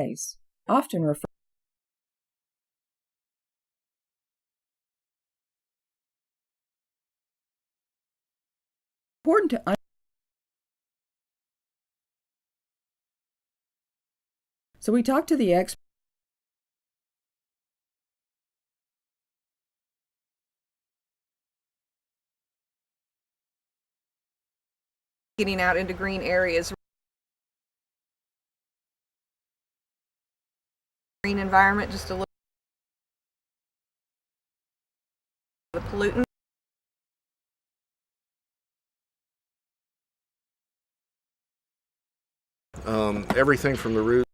place, often referred important to so we talked to the expert. Getting out into green areas, green environment, just a little the pollutant. Everything from the root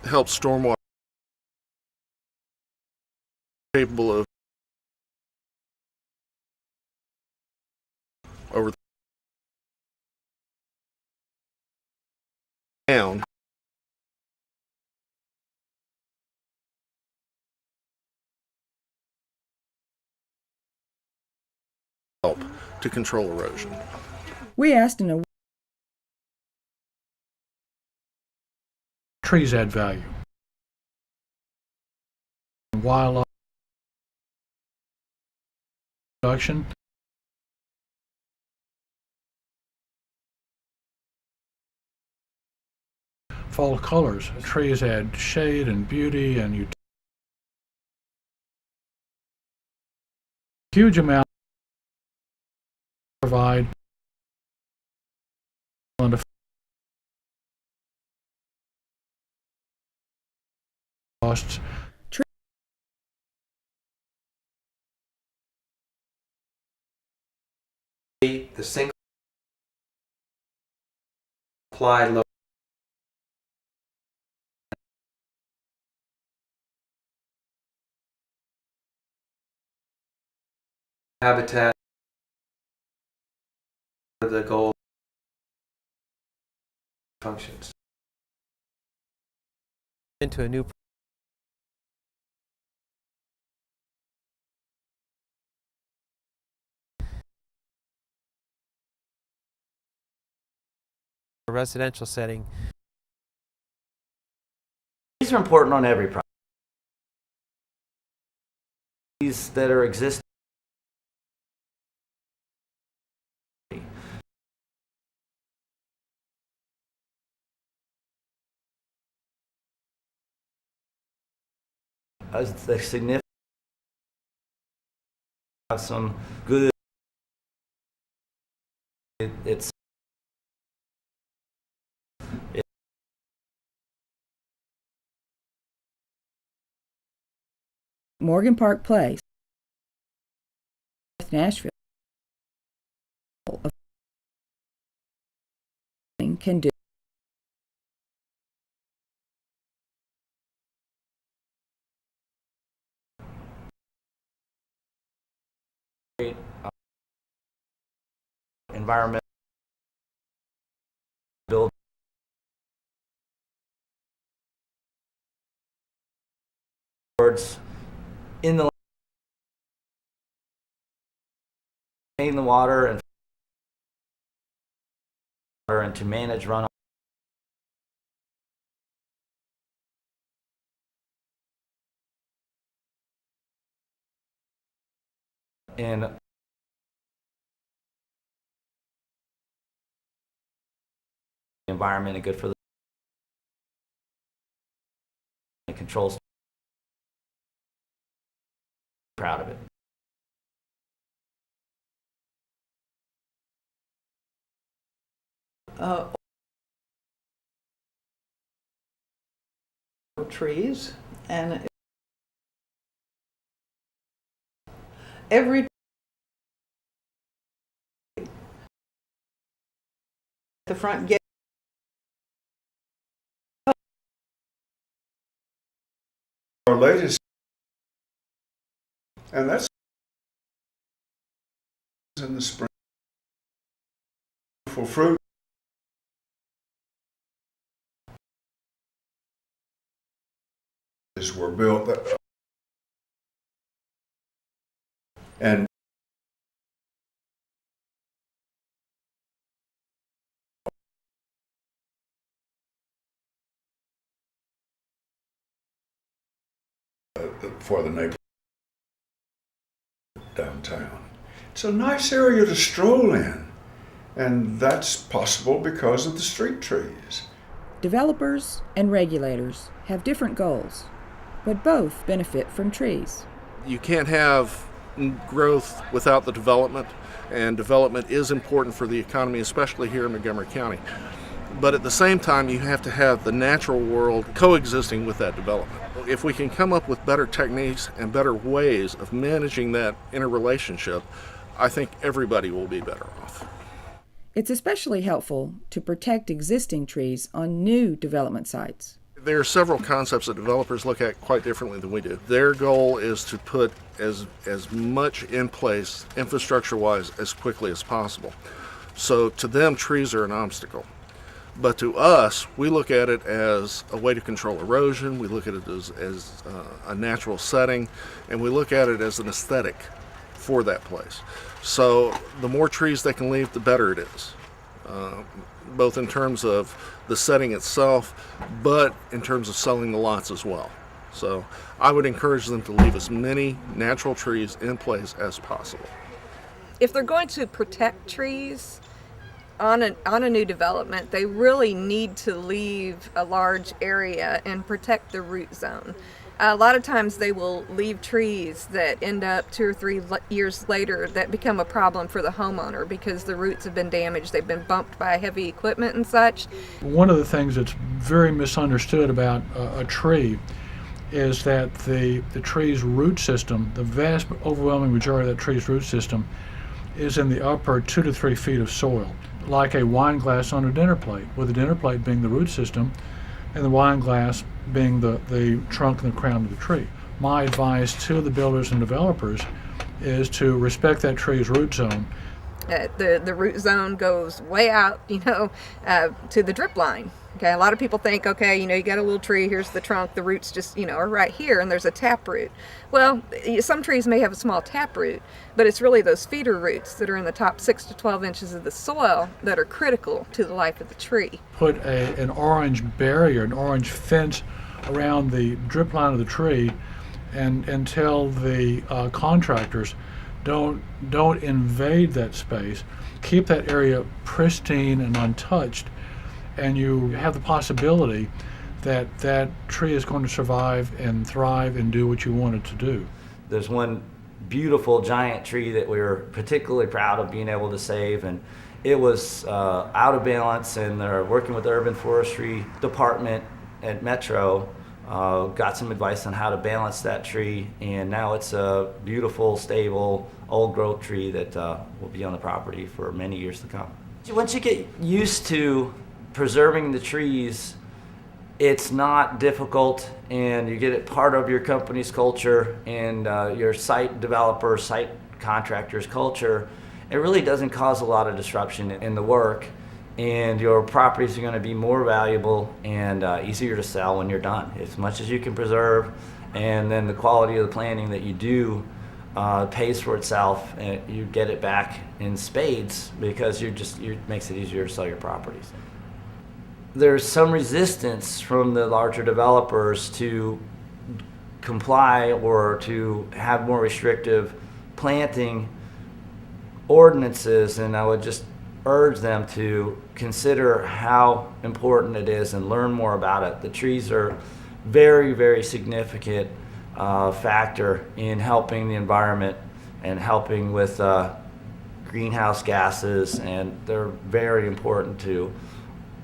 helps stormwater capable of over the down. Help to control erosion. We asked in a trees add value. Wildlife production. Fall colors. Trees add shade and beauty and huge amount provide costs. The single applied load habitat for the goal functions into a new residential setting. These are important on every project. These that are existing. As the significant have some good. It's Morgan Park Place, Nashville, can do. Environment build towards in the contain the water and to manage runoff. And the environment and good for the controls. Proud of it. Trees, and every the front gate our latest, and that's in the spring for fruit. Were built and for the neighborhood downtown. It's a nice area to stroll in, and that's possible because of the street trees. Developers and regulators have different goals, but both benefit from trees. You can't have growth without the development, and development is important for the economy, especially here in Montgomery County. But at the same time, you have to have the natural world coexisting with that development. If we can come up with better techniques and better ways of managing that interrelationship, I think everybody will be better off. It's especially helpful to protect existing trees on new development sites. There are several concepts that developers look at quite differently than we do. Their goal is to put as much in place infrastructure-wise as quickly as possible. So to them, trees are an obstacle. But to us, we look at it as a way to control erosion, we look at it as a natural setting, and we look at it as an aesthetic for that place. So the more trees they can leave, the better it is, both in terms of the setting itself, but in terms of selling the lots as well. So I would encourage them to leave as many natural trees in place as possible. If they're going to protect trees on a new development, they really need to leave a large area and protect the root zone. A lot of times they will leave trees that end up 2 or 3 years later that become a problem for the homeowner because the roots have been damaged, they've been bumped by heavy equipment and such. One of the things that's very misunderstood about a tree is that the tree's root system, the vast overwhelming majority of that tree's root system, is in the upper 2 to 3 feet of soil, like a wine glass on a dinner plate, with the dinner plate being the root system and the wine glass being the trunk and the crown of the tree. My advice to the builders and developers is to respect that tree's root zone. The root zone goes way out, to the drip line. Okay, a lot of people think, okay, you got a little tree, here's the trunk, the roots just, are right here, and there's a taproot. Well, some trees may have a small taproot, but it's really those feeder roots that are in the top 6 to 12 inches of the soil that are critical to the life of the tree. Put an orange barrier, an orange fence around the drip line of the tree, and tell the contractors, don't invade that space. Keep that area pristine and untouched, and you have the possibility that that tree is going to survive and thrive and do what you want it to do. There's one beautiful giant tree that we were particularly proud of being able to save, and it was out of balance, and they're working with the Urban Forestry Department at Metro, got some advice on how to balance that tree, and now it's a beautiful, stable, old growth tree that will be on the property for many years to come. Once you get used to preserving the trees, it's not difficult, and you get it part of your company's culture and your site developer, site contractor's culture. It really doesn't cause a lot of disruption in the work, and your properties are going to be more valuable and easier to sell when you're done. As much as you can preserve, and then the quality of the planning that you do pays for itself, and you get it back in spades because it makes it easier to sell your properties. There's some resistance from the larger developers to comply or to have more restrictive planting ordinances, and I would just urge them to consider how important it is and learn more about it. The trees are very, very significant factor in helping the environment and helping with greenhouse gases, and they're very important to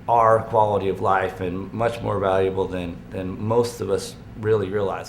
our quality of life and much more valuable than most of us really realize.